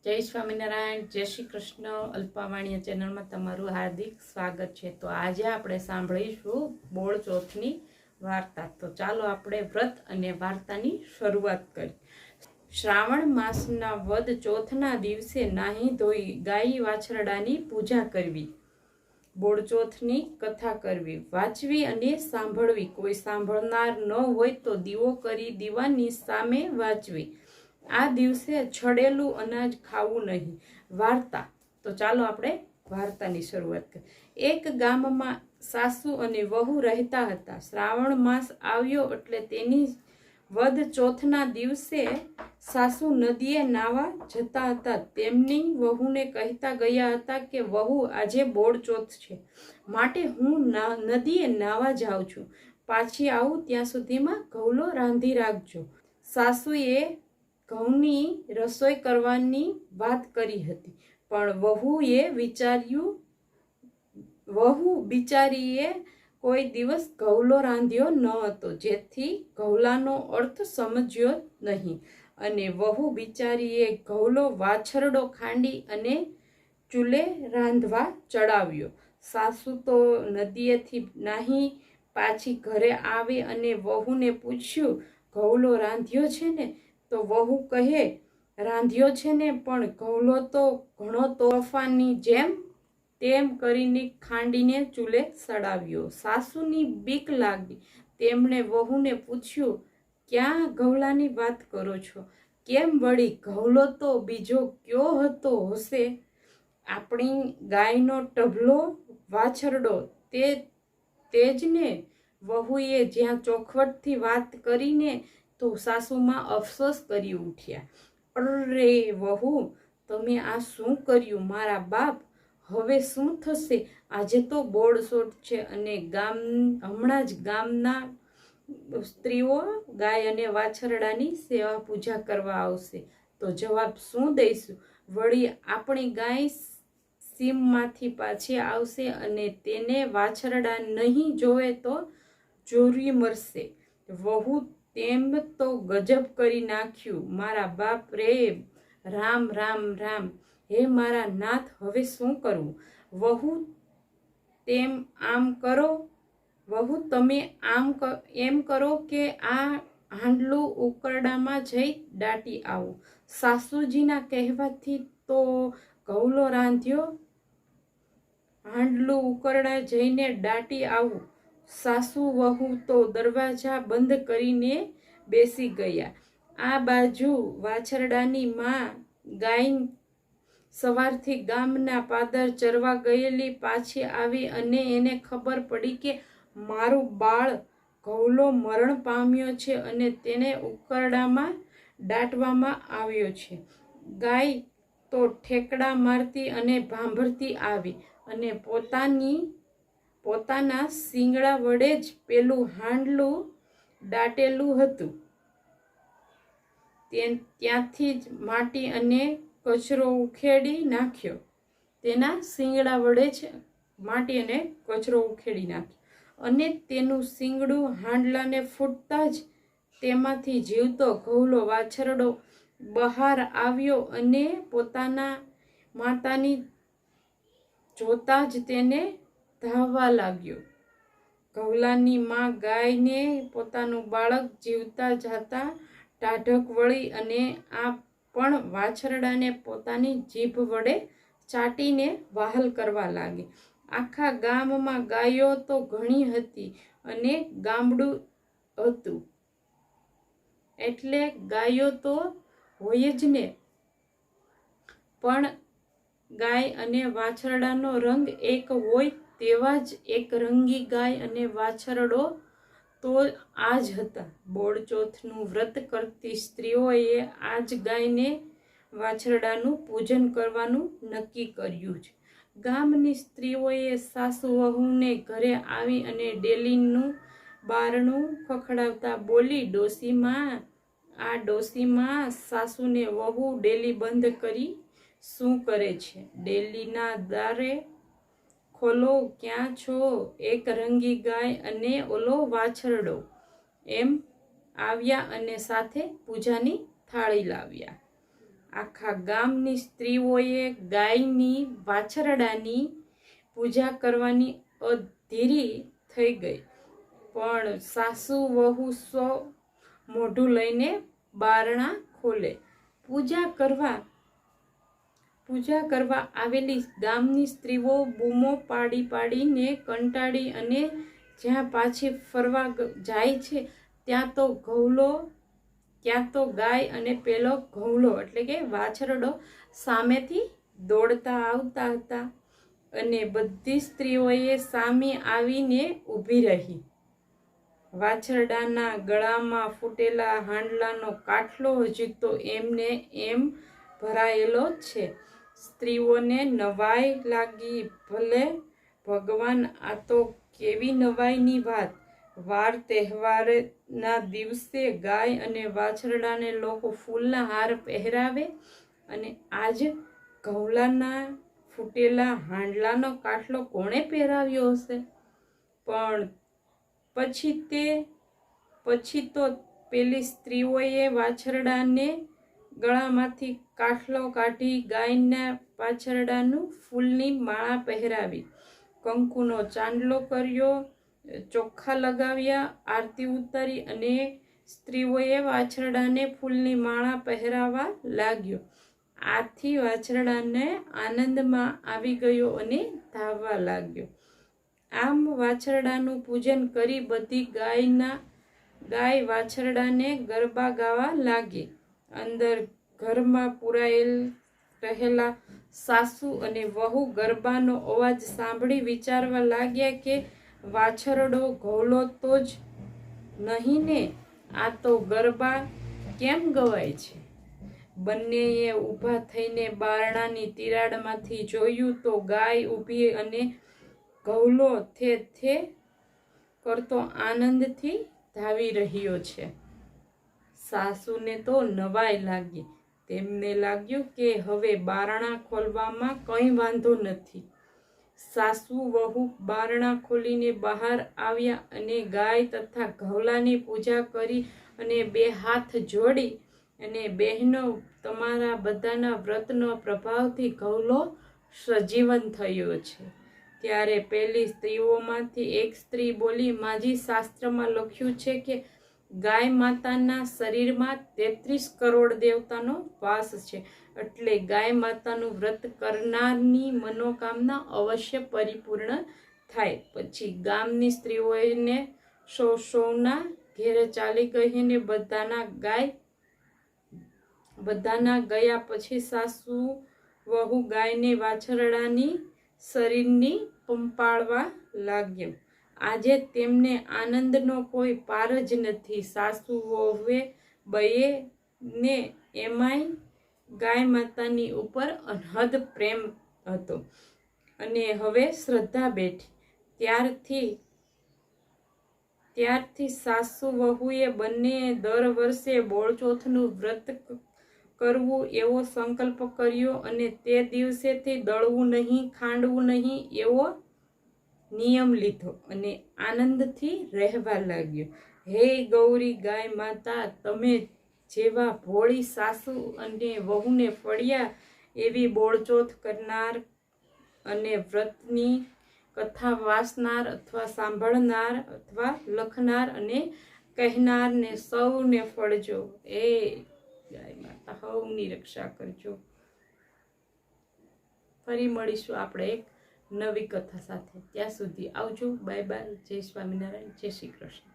જય સ્વામિનારાયણ, જય શ્રી કૃષ્ણ. અલ્પાવાણીય ચેનલમાં તમારું હાર્દિક સ્વાગત છે. તો આજે આપણે સાંભળીશું બોળ ચોથની વાર્તા. તો ચાલો આપણે વ્રત અને વાર્તાની શરૂઆત કરીએ. શ્રાવણ માસના વદ ચોથના દિવસે નાહી ધોઈ ગાય વાછરડાની પૂજા કરવી, બોળ ચોથની કથા કરવી, વાંચવી અને સાંભળવી. કોઈ સાંભળનાર ન હોય તો દીવો કરી દીવાની સામે વાંચવી. આ દિવસે છડેલું અનાજ ખાવું નહીં. વાર્તા. તો ચાલો આપણે વાર્તાની શરૂઆત કરીએ. એક ગામમાં સાસુ અને વહુ રહેતા હતા. શ્રાવણ માસ આવ્યો એટલે તેની વદ ચોથના દિવસે સાસુ નદીએ નાવા જતા હતા. તેમની વહુને કહેતા ગયા હતા કે વહુ, આજે બોળ ચોથ છે, માટે હું નદીએ નાવા જાઉં છું. પાછી આવું ત્યાં સુધીમાં ઘઉલો રાંધી રાખજો. સાસુએ ઘઉંની રસોઈ કરવાની વાત કરી હતી, પણ વહુ બિચારીએ કોઈ દિવસ ઘઉલો રાંધ્યો ન હતો, જેથી ઘઉલાનો અર્થ સમજ્યો નહીં, અને વહુ બિચારીએ ઘઉલો વાછરડો ખાંડી અને ચૂલે રાંધવા ચડાવ્યો. સાસુ તો નદીએથી નાહી પાછી ઘરે આવી અને વહુને પૂછ્યું, ઘઉલો રાંધ્યો છે ને? તો વહુ કહે, રાંધ્યો છે ને, પણ ઘઉલો તો ઘણો તોફાની, જેમ તેમ કરીને ખાંડીને ચૂલે સડાવ્યો. સાસુની બીક લાગી. તેમણે વહુને પૂછ્યું, ક્યાં ઘઉલાની વાત કરો છો? કેમ વળી? ઘઉલો તો બીજો કયો હશે? આપણી ગાયનો ટભલો વાછરડો, તે જ ને? વહુએ જ્યાં ચોખવટથી વાત કરીને તો સાસુમાં અફસોસ કરી ઉઠ્યા. અરે વહુ, તમે આ શું કર્યું? મારા બાપ, હવે શું થશે? આજે તો બોળ ચોથ છે અને હમણાં જ ગામના સ્ત્રીઓ ગાય અને વાછરડાની સેવા પૂજા કરવા આવશે, તો જવાબ શું દઈશું? વળી આપણી ગાય સીમમાંથી પાછી આવશે અને તેને વાછરડા નહીં જોવે તો ચોરી મરશે. વહુ, તેમ તો ગજબ કરી નાખ્યું. મારા બાપ રે! રામ રામ રામ! હે મારા નાથ, હવે શું કરવું? વહુ, તમે એમ કરો કે આ હાંડલું ઉકરડામાં જઈ દાટી આવો. સાસુજીના કહેવાથી તો ઘઉલો રાંધ્યો, હાંડલું ઉકરડા જઈને દાટી આવું. સાસુ વહુ તો દરવાજા બંધ કરીને બેસી ગયા. આ બાજુ વાછરડાની માં ગાય સવારથી ગામના પાદર ચરવા ગયેલી પાછી આવી અને એને ખબર પડી કે મારું બાળ ઘઉલો મરણ પામ્યો છે અને તેને ઉકરડામાં દાટવામાં આવ્યો છે. ગાય તો ઠેકડા મારતી અને ભાંભરતી આવી અને પોતાના શિંગડા વડે જ પેલું હાંડલું દાટેલું હતું ત્યાંથી જ માટી અને કચરો ઉખેડી નાખ્યો. તેના શિંગડા વડે જ માટી અને કચરો ઉખેડી નાખ્યો અને તેનું શિંગડું હાંડલાને ફૂટતા જ તેમાંથી જીવતો ઘઉલો વાછરડો બહાર આવ્યો અને પોતાના માતાની જોતા જ તેને ધાવવા લાગ્યો. ઘઉલાની માં ગાયને પોતાનું બાળક જીવતા જાતા ટાઢક વળી અને આ પણ વાછરડાને પોતાની જીભ વડે ચાટીને વહાલ કરવા લાગી. આખા ગામમાં ગાયો તો ઘણી હતી અને ગામડું હતું એટલે ગાયો તો હોય જ ને, પણ ગાય અને વાછરડાનો રંગ એક હોય તેવા જ એક રંગી ગાય અને વાછરડો તો આ જ હતા. બોળ ચોથનું વ્રત કરતી સ્ત્રીઓએ આ જ ગાયને વાછરડાનું પૂજન કરવાનું નક્કી કર્યું છે. ગામની સ્ત્રીઓએ સાસુ વહુને ઘરે આવી અને ડેલીનું બારણું ખખડાવતા બોલી, ડોસીમાં સાસુને વહુ ડેલી બંધ કરી શું કરે છે? ડેલીના દારે ખોલો, ક્યાં છો? એક રંગી ગાય અને ઓલો વાછરડો એમ આવ્યા અને સાથે પૂજાની થાળી લાવ્યા. આખા ગામની સ્ત્રીઓએ ગાયની વાછરડાની પૂજા કરવાની અધીરી થઈ ગઈ, પણ સાસુ વહુ મોઢું લઈને બારણા ખોલે. પૂજા કરવા આવેલી ગામની સ્ત્રીઓ બૂમો પાડીને કંટાળી અને જ્યાં પાછી ફરવા જાય છે ત્યાં તો ગાય અને પેલો ઘઉલો એટલે કે વાછરડો સામેથી દોડતા આવતા હતા અને બધી સ્ત્રીઓએ સામે આવીને ઊભી રહી. વાછરડાના ગળામાં ફૂટેલા હાંડલાનો કાટલો હજી તો એમને એમ ભરાયેલો છે. સ્ત્રીઓને નવાઈ લાગી. ભલે ભગવાન, આ તો કેવી નવાઈની વાત! વાર તહેવારના દિવસે ગાય અને વાછરડાને લોકો ફૂલના હાર પહેરાવે અને આજ ઘઉલાના ફૂટેલા હાંડલાનો કાટલો કોણે પહેરાવ્યો હશે? પણ પછી તો પેલી સ્ત્રીઓએ વાછરડાને ગળામાંથી કાટલો કાઢી ગાયના વાછરડાનું ફૂલની માળા પહેરાવી, કંકુનો ચાંદલો કર્યો, ચોખા લગાવ્યા, આરતી ઉતારી અને સ્ત્રીઓએ વાછરડાને ફૂલની માળા પહેરાવા લાગ્યો. આથી વાછરડાને આનંદમાં આવી ગયો અને ધાવવા લાગ્યો. આમ વાછરડાનું પૂજન કરી બધી ગાય વાછરડાને ગરબા ગાવા લાગી. અંદર ઘરમાં રહેલા સાસુ અને વહુ ગરબાનો અવાજ સાંભળી વિચારવા લાગ્યા કે વાછરડો ઘઉલો તો જ નહીં ને, આ તો ગરબા કેમ ગવાય છે? બંનેએ ઊભા થઈને બારણાની તિરાડમાંથી જોયું તો ગાય ઊભી અને ઘઉલો થે કરતો આનંદથી ધાવી રહ્યો છે. સાસુને તો નવાઈ લાગી. તેમને લાગ્યું કે હવે બારણા ખોલવામાં કંઈ વાંધો નથી. સાસુ વહુ બારણા ખોલીને બહાર આવ્યા અને ગાય તથા ઘઉલાની પૂજા કરી અને બે હાથ જોડી અને બહેનો, તમારા બધાના વ્રતનો પ્રભાવથી ઘઉલો સજીવન થયો છે. ત્યારે પેલી સ્ત્રીઓમાંથી એક સ્ત્રી બોલી, માજી, શાસ્ત્રમાં લખ્યું છે કે ગાય માતાના શરીરમાં 33 કરોડ દેવતાનો વાસ છે, એટલે ગાય માતાનું વ્રત કરનારની મનોકામના અવશ્ય પરિપૂર્ણ થાય. પછી ગામની સ્ત્રીઓને સૌના ઘેરે ચાલી ગઈ અને બધાના ગયા પછી સાસુ વહુ ગાયને વાછરડાની શરીરની પંપાળવા લાગ્યો. આજે તેમને આનંદનો કોઈ પાર જ નથી. સાસુ વહુએ બંને એમાંય ગાય માતાની ઉપર અનહદ પ્રેમ હતો અને હવે શ્રદ્ધા બેઠી. ત્યારથી સાસુ વહુએ બંનેએ દર વર્ષે બોળચોથનું વ્રત કરવું એવો સંકલ્પ કર્યો અને તે દિવસેથી દળવું નહીં, ખાંડવું નહીં એવો નિયમ લીધો અને આનંદથી રહેવા લાગ્યો. હે ગૌરી ગાય માતા, તમે જેવા ભોળી સાસુ અને વહુને ફળ્યા એવી બોળચોથ કરનાર અને વ્રતની કથા વાંચનાર અથવા સાંભળનાર અથવા લખનાર અને કહેનારને સૌને ફળજો. એ ગાય માતા સૌની રક્ષા કરજો. ફરી મળીશું આપણે એક નવી કથા સાથે. ત્યાં સુધી આવજો. Bye bye. જય સ્વામિનારાયણ. જય શ્રી કૃષ્ણ.